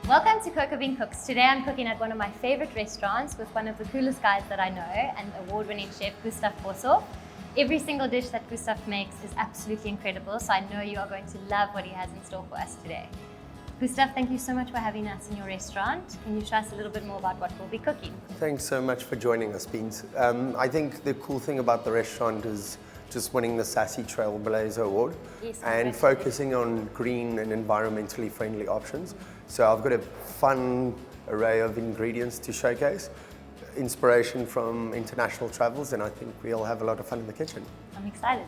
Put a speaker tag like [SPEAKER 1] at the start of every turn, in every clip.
[SPEAKER 1] Welcome to Cocobean Cooks. Today I'm cooking at one of my favorite restaurants with one of the coolest guys that I know, and award-winning chef Gustaaf Boshoff. Every single dish that Gustaaf makes is absolutely incredible, so I know you are going to love what he has in store for us today. Gustaaf, thank you so much for having us in your restaurant. Can you tell us a little bit more about what we'll be cooking?
[SPEAKER 2] Thanks so much for joining us, Beans. I think the cool thing about the restaurant is just winning the Sassy Trailblazer Award and focusing on green and environmentally friendly options. So I've got a fun array of ingredients to showcase, inspiration from international travels, and I think we'll have a lot of fun in the kitchen.
[SPEAKER 1] I'm excited.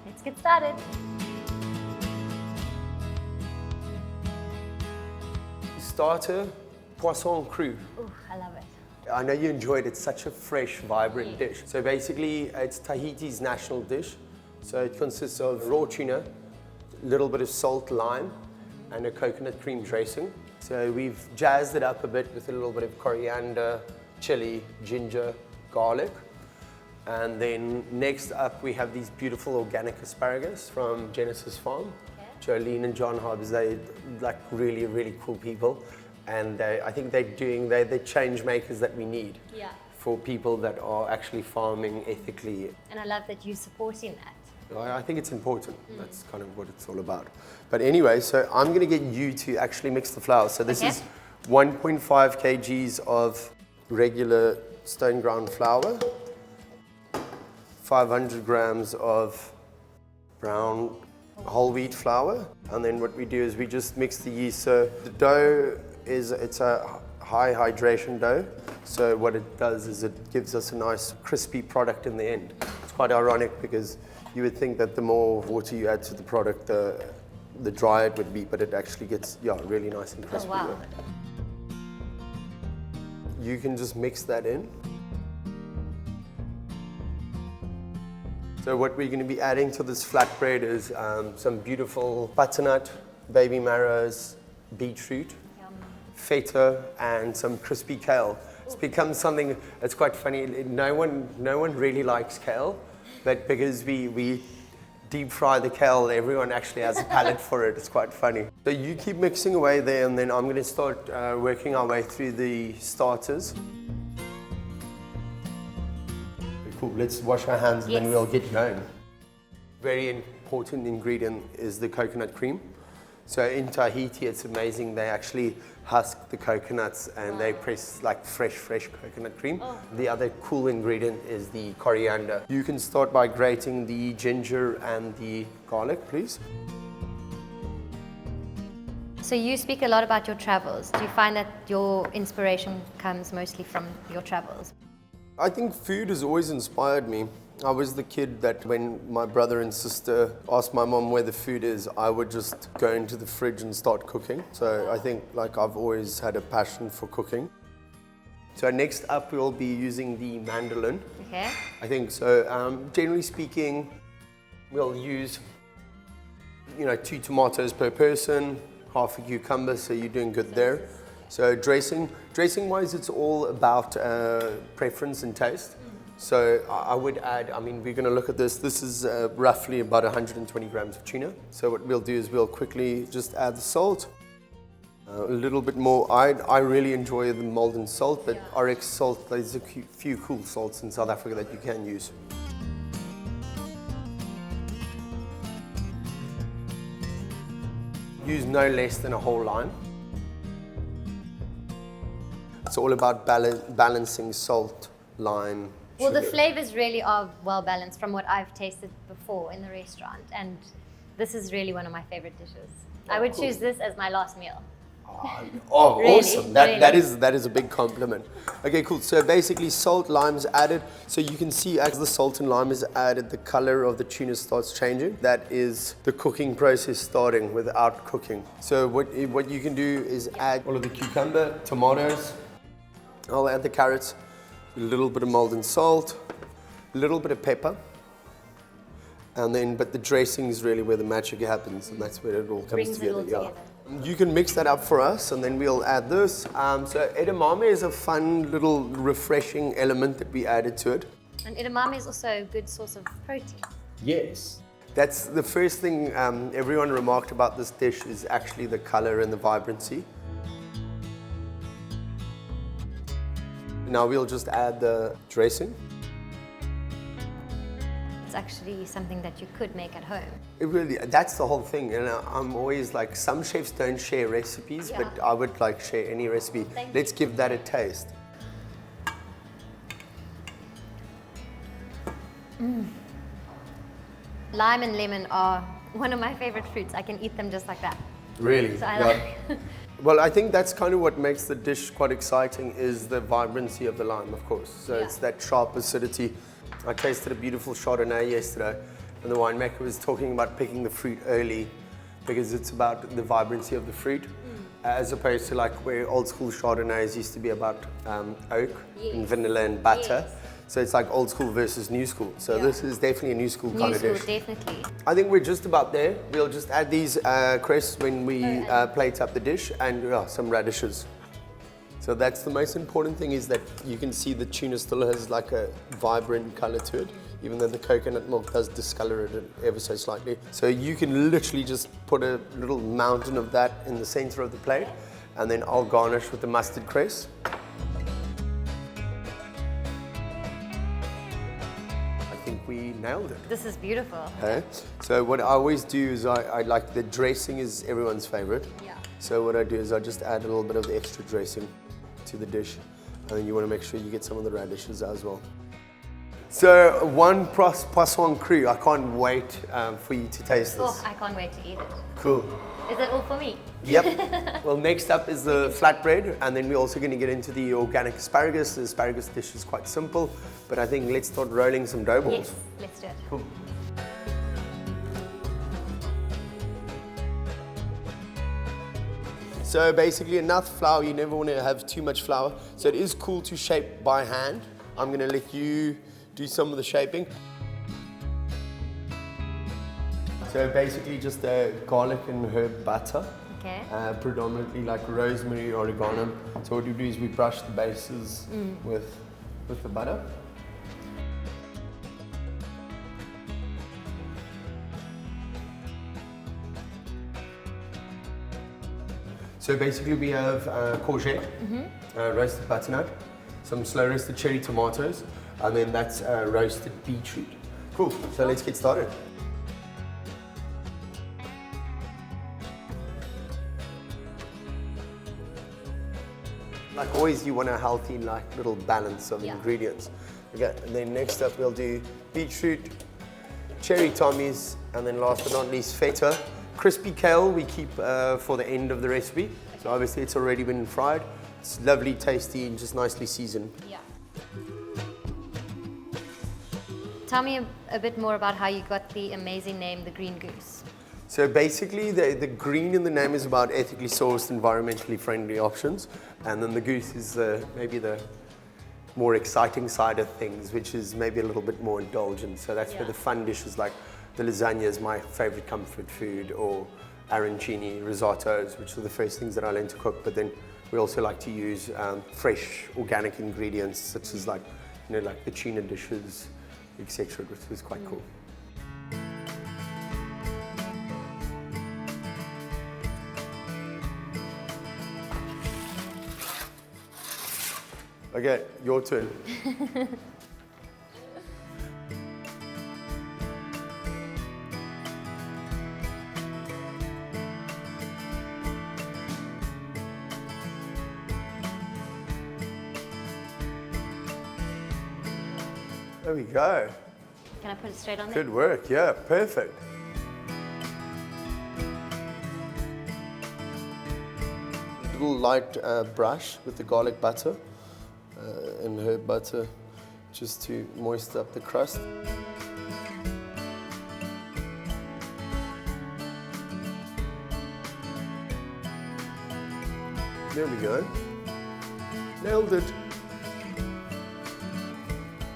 [SPEAKER 1] Let's get started.
[SPEAKER 2] Starter, poisson cru.
[SPEAKER 1] Ooh, I love it.
[SPEAKER 2] I know you enjoyed it. It's such a fresh, vibrant dish. So basically, it's Tahiti's national dish. So it consists of raw tuna, a little bit of salt, lime, and a coconut cream dressing. So we've jazzed it up a bit with a little bit of coriander, chili, ginger, garlic. And then next up, we have these beautiful organic asparagus from Genesis Farm. Jolene and John Hobbs, they're like really, really cool people. And I think they're the change makers that we need for people that are actually farming ethically.
[SPEAKER 1] And I love that you're supporting that.
[SPEAKER 2] I think it's important. That's kind of what it's all about. But anyway, so I'm going to get you to actually mix the flour. So this is 1.5 kgs of regular stone ground flour, 500 grams of brown whole wheat flour, and then what we do is we just mix the yeast. So the dough it's a high hydration dough. So what it does is it gives us a nice crispy product in the end. It's quite ironic because you would think that the more water you add to the product, the drier it would be, but it actually gets really nice and crispy.
[SPEAKER 1] Oh, wow.
[SPEAKER 2] You can just mix that in. So what we're going to be adding to this flatbread is some beautiful butternut, baby marrows, beetroot, feta, and some crispy kale. It's become something that's quite funny. No one really likes kale, but because we deep fry the kale, everyone actually has a palate for it. It's quite funny. So you keep mixing away there, and then I'm going to start working our way through the starters. Cool, let's wash our hands and then we'll get going. Very important ingredient is the coconut cream. So in Tahiti, it's amazing. They actually husk the coconuts and they press like fresh coconut cream. The other cool ingredient is the coriander. You can start by grating the ginger and the garlic, please.
[SPEAKER 1] So you speak a lot about your travels. Do you find that your inspiration comes mostly from your travels?
[SPEAKER 2] I think food has always inspired me. I was the kid that when my brother and sister asked my mom where the food is, I would just go into the fridge and start cooking. So I think I've always had a passion for cooking. So next up we'll be using the mandolin.
[SPEAKER 1] Okay.
[SPEAKER 2] I think so. Generally speaking, we'll use 2 tomatoes per person, half a cucumber, so you're doing good there. So dressing-wise, it's all about preference and taste. So I would add, we're going to look at this. This is roughly about 120 grams of tuna. So what we'll do is we'll quickly just add the salt. A little bit more. I really enjoy the molten salt, but Oryx salt, there's a few cool salts in South Africa that you can use. Use no less than a whole lime. It's all about balancing salt, lime,
[SPEAKER 1] Well,
[SPEAKER 2] sugar.
[SPEAKER 1] the flavors really are well balanced from what I've tasted before in the restaurant, and this is really one of my favorite dishes. I would choose this as my last meal.
[SPEAKER 2] Really? Awesome. That
[SPEAKER 1] Really.
[SPEAKER 2] is a big compliment. Okay, cool. So basically salt, lime's added. So you can see as the salt and lime is added, the color of the tuna starts changing. That is the cooking process starting without cooking. So what you can do is add all of the cucumber, tomatoes. I'll add the carrots, a little bit of molten salt, a little bit of pepper. And then, but the dressing is really where the magic happens, and that's where it all comes together. You can mix that up for us, and then we'll add this. So edamame is a fun little refreshing element that we added to it.
[SPEAKER 1] And edamame is also a good source of protein.
[SPEAKER 2] Yes. That's the first thing everyone remarked about this dish is actually the color and the vibrancy. Now we'll just add the dressing.
[SPEAKER 1] It's actually something that you could make at home.
[SPEAKER 2] It really, that's the whole thing. And I'm always like, some chefs don't share recipes,
[SPEAKER 1] Yeah.
[SPEAKER 2] but I would like share any recipe.
[SPEAKER 1] Thank
[SPEAKER 2] Let's give that a taste.
[SPEAKER 1] Lime and lemon are one of my favorite fruits. I can eat them just like that.
[SPEAKER 2] Really?
[SPEAKER 1] So I
[SPEAKER 2] Yeah.
[SPEAKER 1] like.
[SPEAKER 2] Well, I think that's kind of what makes the dish quite exciting is the vibrancy of the lime, of course. So
[SPEAKER 1] Yeah.
[SPEAKER 2] it's that sharp acidity. I tasted a beautiful Chardonnay yesterday, and the winemaker was talking about picking the fruit early because it's about the vibrancy of the fruit, as opposed to like where old school Chardonnays used to be about oak and
[SPEAKER 1] Yes.
[SPEAKER 2] vanilla and butter.
[SPEAKER 1] Yes.
[SPEAKER 2] So it's like old school versus new school. So
[SPEAKER 1] Yeah.
[SPEAKER 2] this is definitely a new school kind
[SPEAKER 1] New
[SPEAKER 2] of
[SPEAKER 1] school,
[SPEAKER 2] dish.
[SPEAKER 1] definitely.
[SPEAKER 2] I think we're just about there. We'll just add these crisps when we plate up the dish and some radishes. So that's the most important thing is that you can see the tuna still has like a vibrant color to it, even though the coconut milk does discolor it ever so slightly. So you can literally just put a little mountain of that in the center of the plate, and then I'll garnish with the mustard cress. I think we nailed it.
[SPEAKER 1] This is beautiful.
[SPEAKER 2] Okay. So what I always do is I like the dressing is everyone's favorite.
[SPEAKER 1] Yeah.
[SPEAKER 2] So what I do is I just add a little bit of the extra dressing to the dish, and then you want to make sure you get some of the radishes as well. So one poisson cru, I can't wait for you to taste this.
[SPEAKER 1] Oh, I can't wait to eat it.
[SPEAKER 2] Cool.
[SPEAKER 1] Is it all for me?
[SPEAKER 2] Yep. Well, next up is the flatbread, and then we're also going to get into the organic asparagus. The asparagus dish is quite simple, but I think let's start rolling some dough balls.
[SPEAKER 1] Yes, let's do it.
[SPEAKER 2] Cool. So basically enough flour, you never want to have too much flour. So it is cool to shape by hand. I'm going to let you do some of the shaping. So basically just garlic and herb butter.
[SPEAKER 1] Okay.
[SPEAKER 2] Predominantly like rosemary, oregano. So what we do is we brush the bases with the butter. So basically we have courgette, roasted butternut, some slow roasted cherry tomatoes, and then that's roasted beetroot. Cool, so let's get started. Like always, you want a healthy, like little balance of ingredients. Okay, and then next up we'll do beetroot, cherry tommies, and then last but not least feta. Crispy kale we keep for the end of the recipe. So obviously it's already been fried. It's lovely, tasty, and just nicely seasoned.
[SPEAKER 1] Yeah. Tell me a bit more about how you got the amazing name, the Green Goose.
[SPEAKER 2] So basically, the green in the name is about ethically sourced, environmentally friendly options, and then the goose is maybe the more exciting side of things, which is maybe a little bit more indulgent. So that's where the fun dishes like the lasagna is my favorite comfort food, or arancini, risottos, which are the first things that I learned to cook. But then we also like to use fresh, organic ingredients, such as like the tuna dishes, etc., which is quite cool. Okay, your turn. There we go.
[SPEAKER 1] Can I put it straight on there?
[SPEAKER 2] Good work, yeah, perfect. Little light brush with the garlic butter and herb butter just to moisten up the crust. There we go. Nailed it.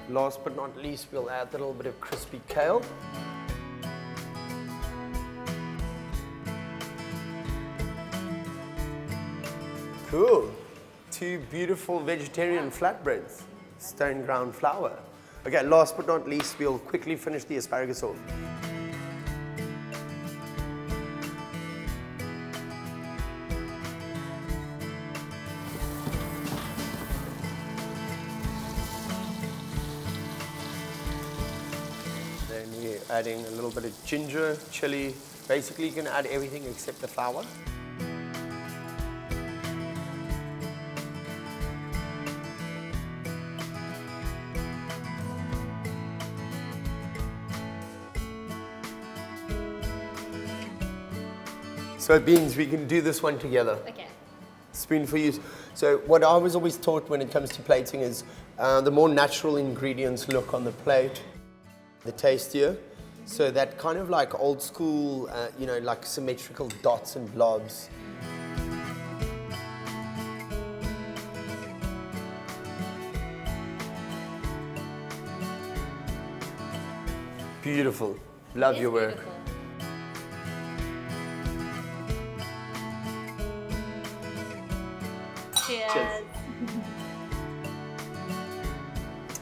[SPEAKER 2] Last but not least, we'll add a little bit of crispy kale. Cool. Two beautiful vegetarian flatbreads, stone ground flour. Okay, last but not least, we'll quickly finish the asparagus off. Adding a little bit of ginger, chili. Basically, you can add everything except the flour. So beans, we can do this one together.
[SPEAKER 1] Okay.
[SPEAKER 2] Spoon for you. So what I was always taught when it comes to plating is the more natural ingredients look on the plate, the tastier. So that kind of like old school, you know, like symmetrical dots and blobs. Beautiful. Love your work.
[SPEAKER 1] Beautiful. Cheers.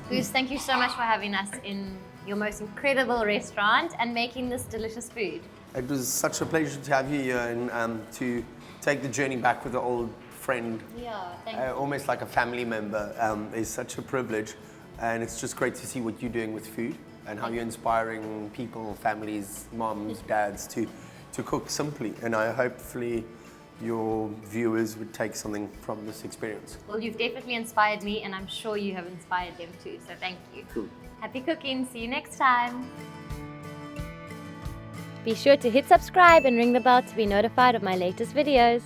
[SPEAKER 1] Goose, thank you so much for having us in your most incredible restaurant and making this delicious food.
[SPEAKER 2] It was such a pleasure to have you here and to take the journey back with an old friend.
[SPEAKER 1] Yeah, thank you.
[SPEAKER 2] Almost like a family member is such a privilege, and it's just great to see what you're doing with food and how you're inspiring people, families, moms, dads to cook simply. And I hopefully your viewers would take something from this experience.
[SPEAKER 1] Well, you've definitely inspired me, and I'm sure you have inspired them too, so thank you.
[SPEAKER 2] Cool.
[SPEAKER 1] Happy cooking. See you next time. Be sure to hit subscribe and ring the bell to be notified of my latest videos.